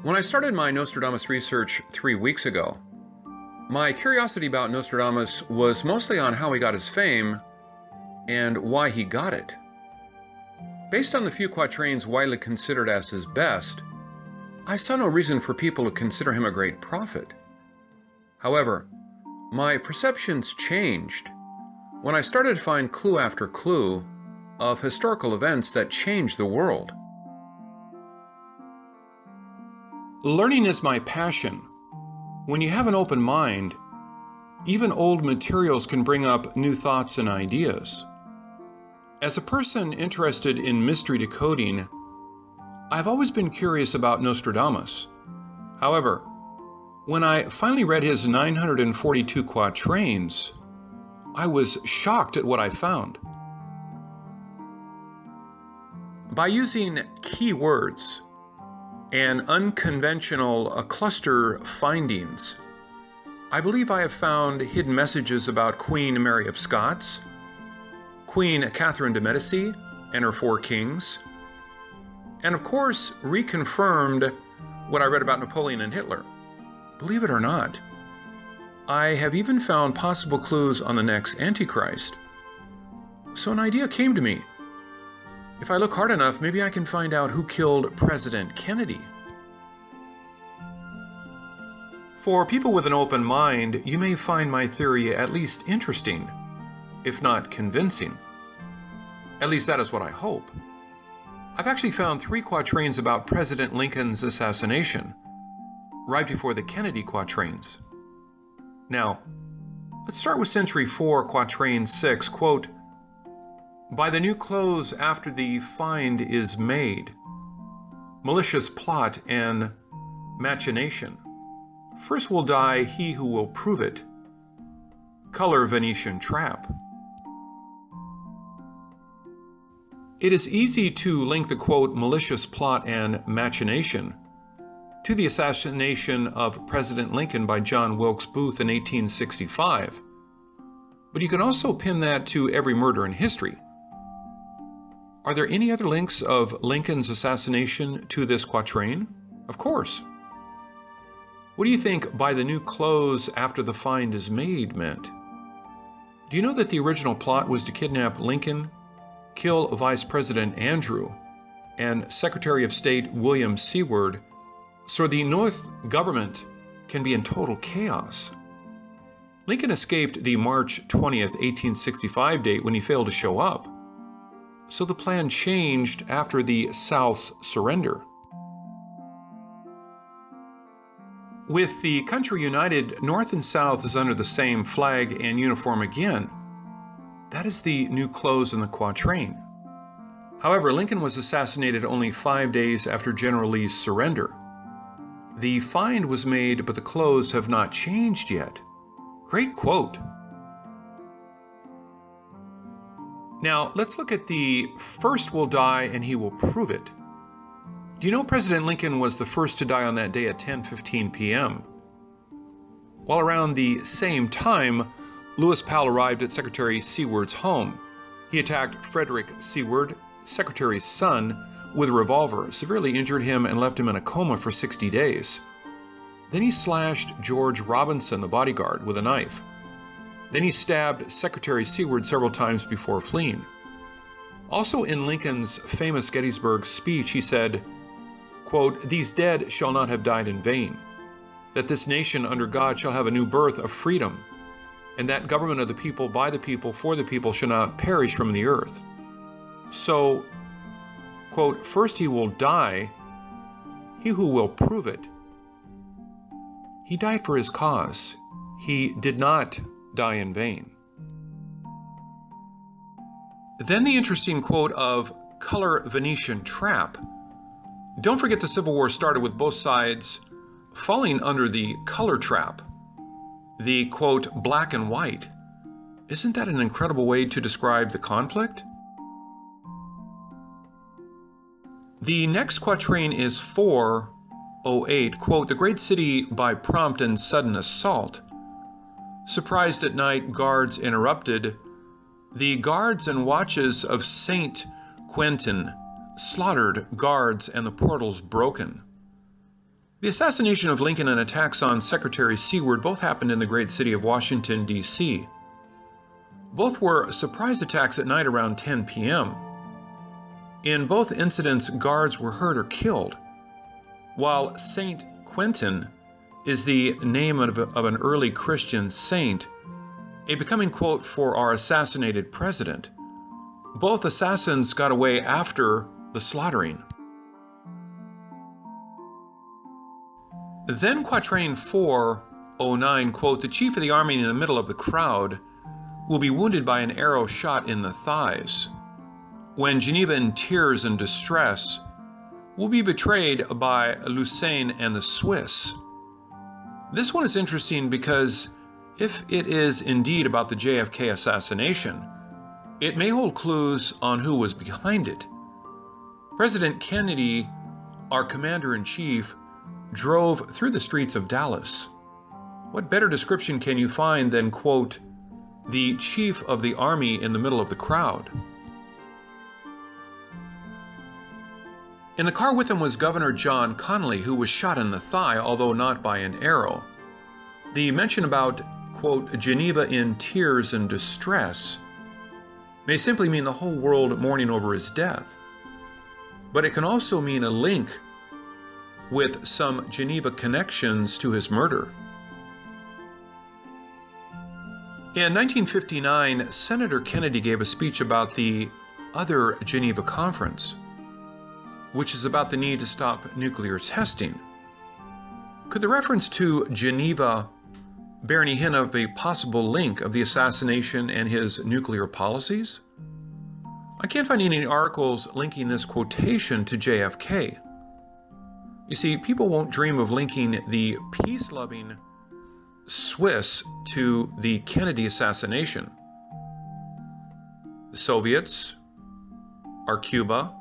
When I started my Nostradamus research 3 weeks ago, my curiosity about Nostradamus was mostly on how he got his fame and why he got it. Based on the few quatrains widely considered as his best, I saw no reason for people to consider him a great prophet. However, my perceptions changed when I started to find clue after clue of historical events that changed the world. Learning is my passion. When you have an open mind, even old materials can bring up new thoughts and ideas. As a person interested in mystery decoding, I've always been curious about Nostradamus. However, when I finally read his 942 quatrains, I was shocked at what I found. By using keywords and unconventional cluster findings, I believe I have found hidden messages about Queen Mary of Scots, Queen Catherine de' Medici and her 4 kings, and of course reconfirmed what I read about Napoleon and Hitler. Believe it or not, I have even found possible clues on the next Antichrist. So an idea came to me. If I look hard enough, maybe I can find out who killed President Kennedy. For people with an open mind, you may find my theory at least interesting, if not convincing. At least that is what I hope. I've actually found 3 quatrains about President Lincoln's assassination, right before the Kennedy quatrains. Now, let's start with Century 4, Quatrain 6, quote, "By the new clothes after the find is made, malicious plot and machination. First will die he who will prove it. Color Venetian trap." It is easy to link the quote, "malicious plot and machination," to the assassination of President Lincoln by John Wilkes Booth in 1865. But you can also pin that to every murder in history. Are there any other links of Lincoln's assassination to this quatrain? Of course. What do you think "by the new clothes after the find is made" meant? Do you know that the original plot was to kidnap Lincoln, kill Vice President Andrew, and Secretary of State William Seward, so the North government can be in total chaos? Lincoln escaped the March 20th, 1865 date when he failed to show up. So the plan changed after the South's surrender. With the country united, North and South is under the same flag and uniform again. That is the new close in the quatrain. However, Lincoln was assassinated only 5 days after General Lee's surrender. The find was made, but the clothes have not changed yet. Great quote. Now, let's look at the "first will die and he will prove it." Do you know President Lincoln was the first to die on that day at 10:15 p.m.? While around the same time, Lewis Powell arrived at Secretary Seward's home. He attacked Frederick Seward, Secretary's son, with a revolver, severely injured him, and left him in a coma for 60 days. Then he slashed George Robinson, the bodyguard, with a knife. Then he stabbed Secretary Seward several times before fleeing. Also in Lincoln's famous Gettysburg speech, he said, quote, "These dead shall not have died in vain, that this nation under God shall have a new birth of freedom, and that government of the people, by the people, for the people shall not perish from the earth." So, quote, "First he will die, he who will prove it." He died for his cause. He did not die in vain. Then the interesting quote of "color Venetian trap." Don't forget the Civil War started with both sides falling under the color trap. The quote, "black and white." Isn't that an incredible way to describe the conflict? The next quatrain is 408, quote, "The great city by prompt and sudden assault. Surprised at night, guards interrupted. The guards and watches of Saint Quentin slaughtered guards and the portals broken." The assassination of Lincoln and attacks on Secretary Seward both happened in the great city of Washington, D.C. Both were surprise attacks at night around 10 p.m. In both incidents, guards were hurt or killed. While Saint Quentin is the name of an early Christian saint, a becoming quote for our assassinated president, both assassins got away after the slaughtering. Then quatrain 409, quote, "The chief of the army in the middle of the crowd will be wounded by an arrow shot in the thighs. When Geneva in tears and distress will be betrayed by Lucien and the Swiss." This one is interesting because if it is indeed about the JFK assassination, it may hold clues on who was behind it. President Kennedy, our commander-in-chief, drove through the streets of Dallas. What better description can you find than, quote, "the chief of the army in the middle of the crowd"? In the car with him was Governor John Connally, who was shot in the thigh, although not by an arrow. The mention about, quote, "Geneva in tears and distress" may simply mean the whole world mourning over his death. But it can also mean a link with some Geneva connections to his murder. In 1959, Senator Kennedy gave a speech about the other Geneva Conference, which is about the need to stop nuclear testing. Could the reference to Geneva bear any hint of a possible link of the assassination and his nuclear policies? I can't find any articles linking this quotation to JFK. You see, people won't dream of linking the peace-loving Swiss to the Kennedy assassination. The Soviets are Cuba,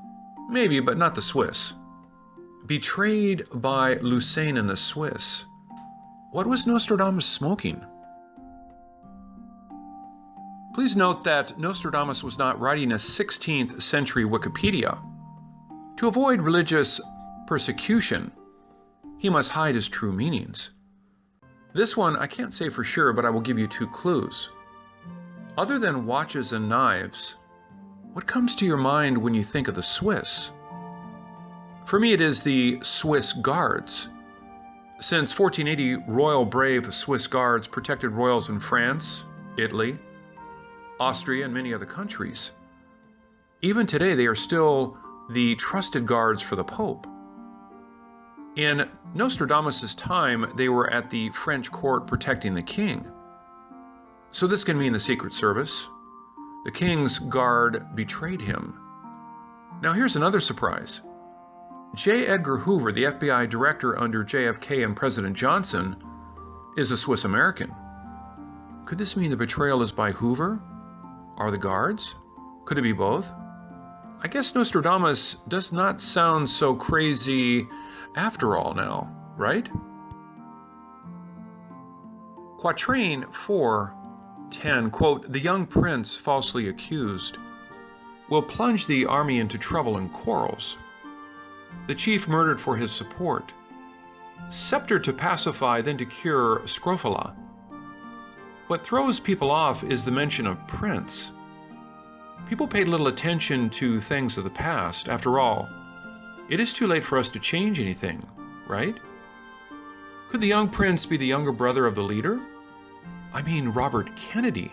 maybe, but not the Swiss. Betrayed by Lucien and the Swiss. What was Nostradamus smoking? Please note that Nostradamus was not writing a 16th century Wikipedia. To avoid religious persecution, he must hide his true meanings. This one I can't say for sure, but I will give you 2 clues. Other than watches and knives, what comes to your mind when you think of the Swiss? For me, it is the Swiss Guards. Since 1480, royal brave Swiss Guards protected royals in France, Italy, Austria, and many other countries. Even today, they are still the trusted guards for the Pope. In Nostradamus' time, they were at the French court protecting the king. So this can mean the Secret Service. The king's guard betrayed him. Now here's another surprise. J. Edgar Hoover, the FBI director under JFK and President Johnson, is a Swiss American. Could this mean the betrayal is by Hoover? Or the guards? Could it be both? I guess Nostradamus does not sound so crazy after all now, right? Quatrain 410, quote, "The young prince falsely accused will plunge the army into trouble and quarrels. The chief murdered for his support. Scepter to pacify, then to cure scrofula. What throws people off is the mention of prince. People paid little attention to things of the past. After all, it is too late for us to change anything, right? Could the young prince be the younger brother of the leader? I mean, Robert Kennedy.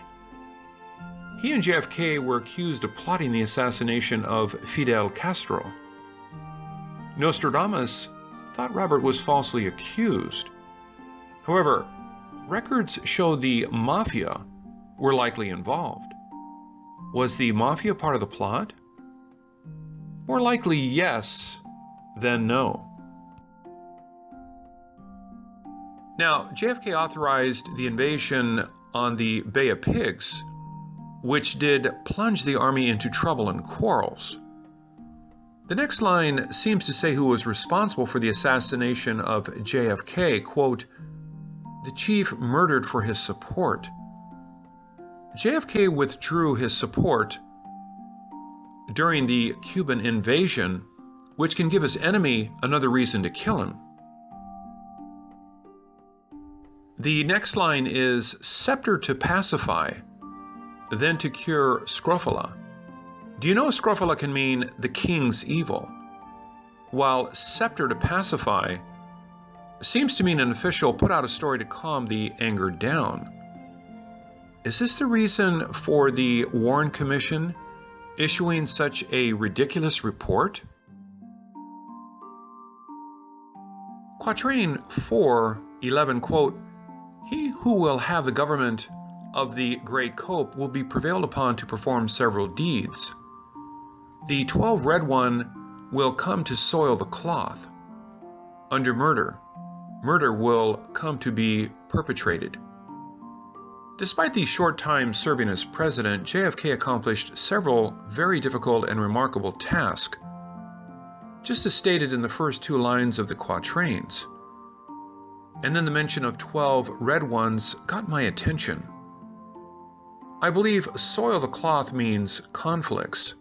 He and JFK were accused of plotting the assassination of Fidel Castro. Nostradamus thought Robert was falsely accused. However, records show the mafia were likely involved. Was the mafia part of the plot? More likely yes than no. Now, JFK authorized the invasion on the Bay of Pigs, which did plunge the army into trouble and quarrels. The next line seems to say who was responsible for the assassination of JFK, quote, "The chief murdered for his support." JFK withdrew his support during the Cuban invasion, which can give his enemy another reason to kill him. The next line is scepter to pacify, then to cure scrofula. Do you know scrofula can mean the king's evil, while scepter to pacify seems to mean an official put out a story to calm the anger down. Is this the reason for the Warren Commission issuing such a ridiculous report? Quatrain 4:11, quote, "He who will have the government of the great cope will be prevailed upon to perform several deeds. The 12 red one will come to soil the cloth. Under murder, murder will come to be perpetrated." Despite the short time serving as president, JFK accomplished several very difficult and remarkable tasks, just as stated in the first two lines of the quatrains. And then the mention of 12 red ones got my attention. I believe soil the cloth means conflicts.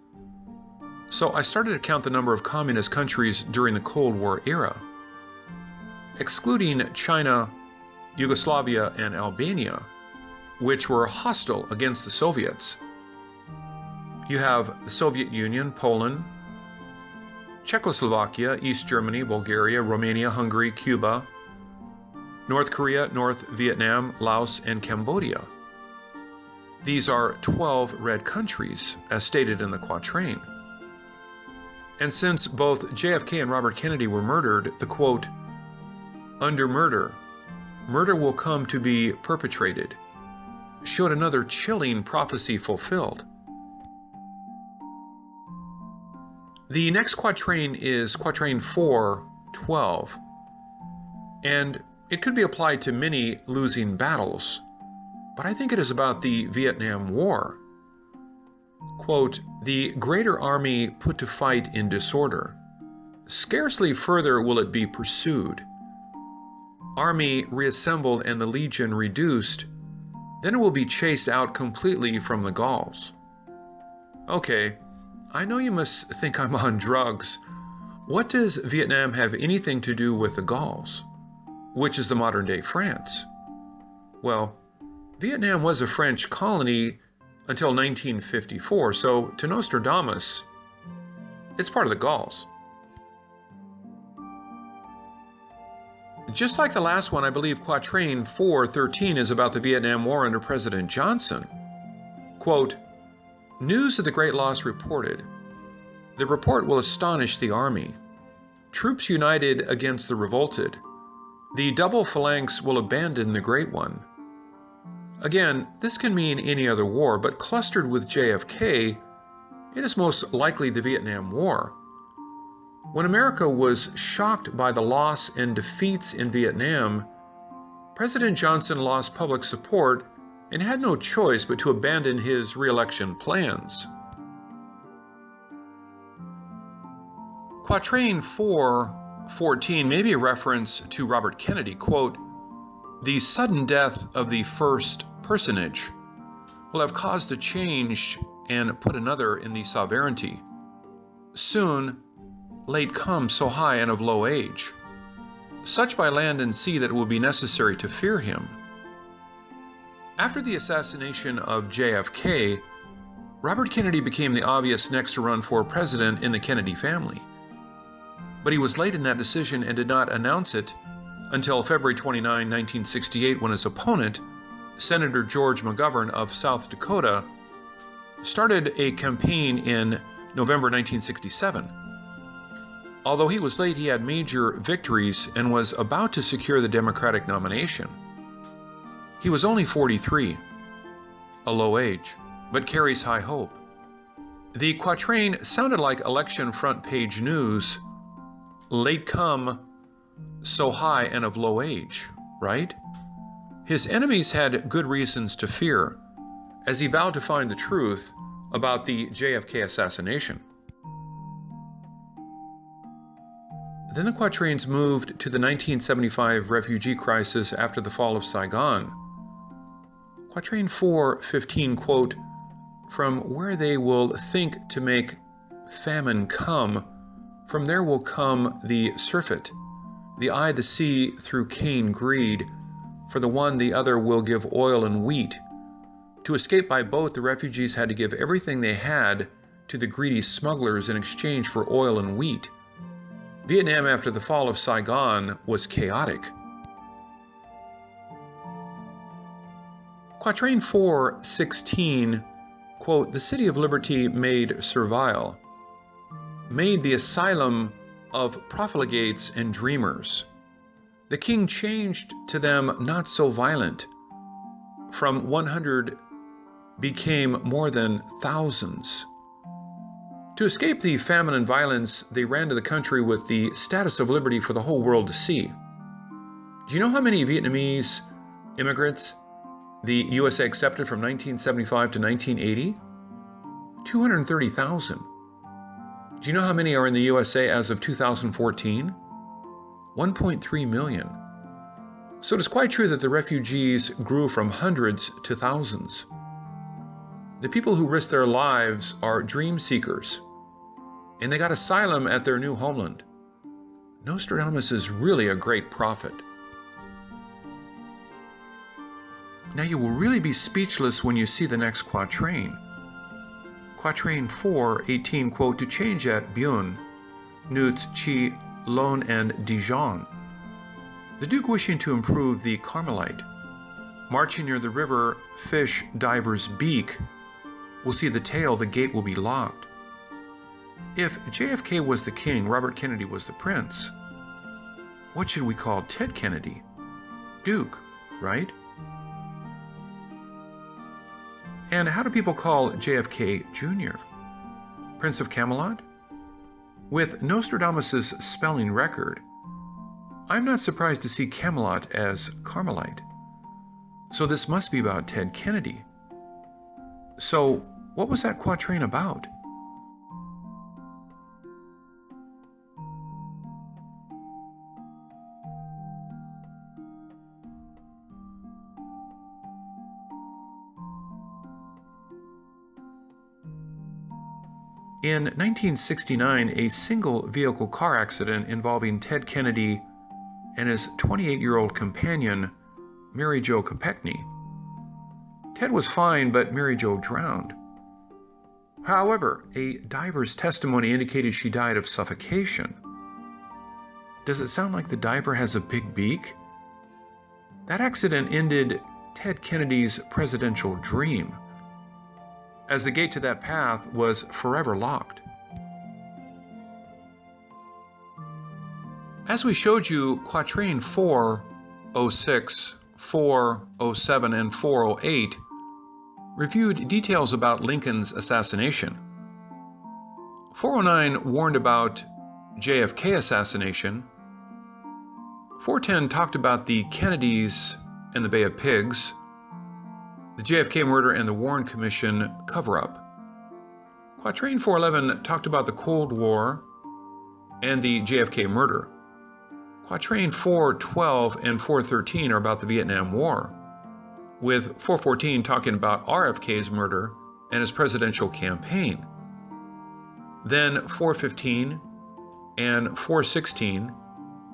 So I started to count the number of communist countries during the Cold War era. Excluding China, Yugoslavia, and Albania, which were hostile against the Soviets. You have the Soviet Union, Poland, Czechoslovakia, East Germany, Bulgaria, Romania, Hungary, Cuba, North Korea, North Vietnam, Laos, and Cambodia. These are 12 red countries, as stated in the quatrain. And since both JFK and Robert Kennedy were murdered, the quote, "Under murder, murder will come to be perpetrated," showed another chilling prophecy fulfilled. The next quatrain is quatrain 4:12, and it could be applied to many losing battles, but I think it is about the Vietnam War. Quote, "The greater army put to fight in disorder. Scarcely further will it be pursued. Army reassembled and the legion reduced, then it will be chased out completely from the Gauls." Okay, I know you must think I'm on drugs. What does Vietnam have anything to do with the Gauls, which is the modern-day France? Well, Vietnam was a French colony until 1954, so to Nostradamus, it's part of the Gauls. Just like the last one, I believe quatrain 4:13 is about the Vietnam War under President Johnson. Quote, "News of the great loss reported. The report will astonish the army. Troops united against the revolted. The double phalanx will abandon the great one." Again, this can mean any other war, but clustered with JFK, it is most likely the Vietnam War. When America was shocked by the loss and defeats in Vietnam, President Johnson lost public support and had no choice but to abandon his re-election plans. Quatrain 4:14 may be a reference to Robert Kennedy, quote, "The sudden death of the first personage will have caused a change and put another in the sovereignty. Soon, late come so high and of low age, such by land and sea that it will be necessary to fear him." After the assassination of JFK, Robert Kennedy became the obvious next to run for president in the Kennedy family. But he was late in that decision and did not announce it until February 29, 1968, when his opponent, Senator George McGovern of South Dakota, started a campaign in November 1967. Although he was late, he had major victories and was about to secure the Democratic nomination. He was only 43, a low age, but carries high hope. The quatrain sounded like election front page news, late come, so high and of low age, right? His enemies had good reasons to fear, as he vowed to find the truth about the JFK assassination. Then the quatrains moved to the 1975 refugee crisis after the fall of Saigon. Quatrain 4:15, quote, "From where they will think to make famine come, from there will come the surfeit, the eye the sea through Cain greed, For the one, the other will give oil and wheat. To escape by boat, the refugees had to give everything they had to the greedy smugglers in exchange for oil and wheat. Vietnam after the fall of Saigon was chaotic. Quatrain 4:16, quote, "The city of liberty made servile, made the asylum of profligates and dreamers. The king changed to them not so violent. From 100 became more than thousands." To escape the famine and violence, they ran to the country with the status of liberty for the whole world to see. Do you know how many Vietnamese immigrants the USA accepted from 1975 to 1980? 230,000. Do you know how many are in the USA as of 2014? 1.3 million. So it is quite true that the refugees grew from hundreds to thousands. The people who risk their lives are dream seekers, and they got asylum at their new homeland. Nostradamus is really a great prophet. Now you will really be speechless when you see the next quatrain. Quatrain 4:18, quote, "To change at Beaune, Nut, Chi, Lone, and Dijon. The Duke wishing to improve the Carmelite, marching near the river, fish diver's beak, will see the tail, the gate will be locked." If JFK was the king, Robert Kennedy was the prince, what should we call Ted Kennedy? Duke, right? And how do people call JFK Jr.? Prince of Camelot? With Nostradamus' spelling record, I'm not surprised to see Camelot as Carmelite. So this must be about Ted Kennedy. So what was that quatrain about? In 1969, a single vehicle car accident involving Ted Kennedy and his 28-year-old companion, Mary Jo Kopechne. Ted was fine, but Mary Jo drowned. However, a diver's testimony indicated she died of suffocation. Does it sound like the diver has a big beak? That accident ended Ted Kennedy's presidential dream, as the gate to that path was forever locked. As we showed you, Quatrain 4:06, 4:07, and 4:08 reviewed details about Lincoln's assassination. 4:09 warned about JFK assassination. 4:10 talked about the Kennedys and the Bay of Pigs, the JFK murder and the Warren Commission cover-up. Quatrain 4:11 talked about the Cold War and the JFK murder. Quatrain 4:12 and 4:13 are about the Vietnam War, with 4:14 talking about RFK's murder and his presidential campaign. Then 4:15 and 4:16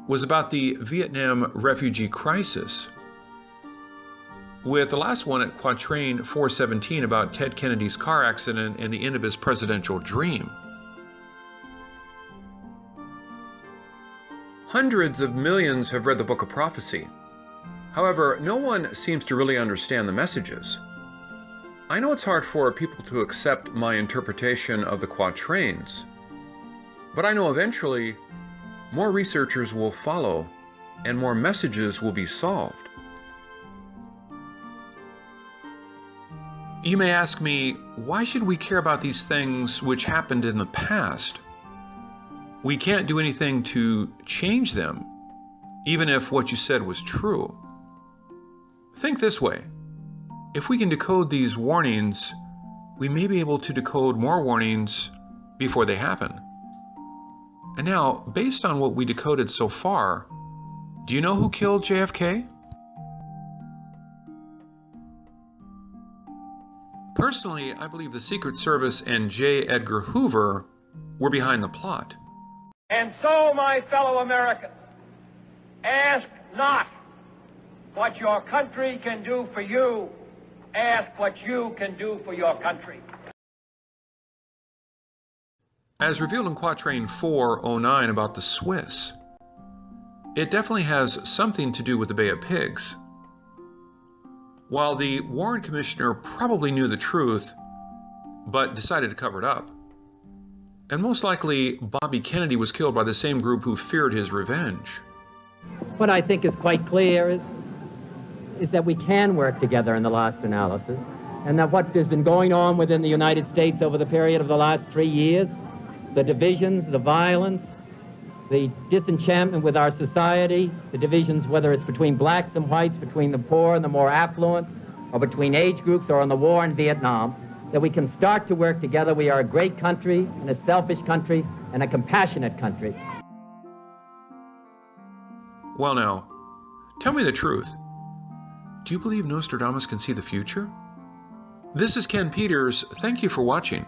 was about the Vietnam refugee crisis, with the last one at Quatrain 4:17 about Ted Kennedy's car accident and the end of his presidential dream. Hundreds of millions have read the Book of Prophecy. However, no one seems to really understand the messages. I know it's hard for people to accept my interpretation of the quatrains, but I know eventually more researchers will follow and more messages will be solved. You may ask me, why should we care about these things which happened in the past? We can't do anything to change them, even if what you said was true. Think this way. If we can decode these warnings, we may be able to decode more warnings before they happen. And now, based on what we decoded so far, do you know who killed JFK? Personally, I believe the Secret Service and J. Edgar Hoover were behind the plot. And so, my fellow Americans, ask not what your country can do for you. Ask what you can do for your country. As revealed in Quatrain 409 about the Swiss, it definitely has something to do with the Bay of Pigs. While the Warren Commissioner probably knew the truth, but decided to cover it up, and most likely Bobby Kennedy was killed by the same group who feared his revenge. What I think is quite clear is that we can work together in the last analysis, and that what has been going on within the United States over the period of the last 3 years, the divisions, the violence, the disenchantment with our society, the divisions, whether it's between blacks and whites, between the poor and the more affluent, or between age groups, or in the war in Vietnam, that we can start to work together. We are a great country, and a selfish country, and a compassionate country. Well now, tell me the truth. Do you believe Nostradamus can see the future? This is Ken Peters. Thank you for watching.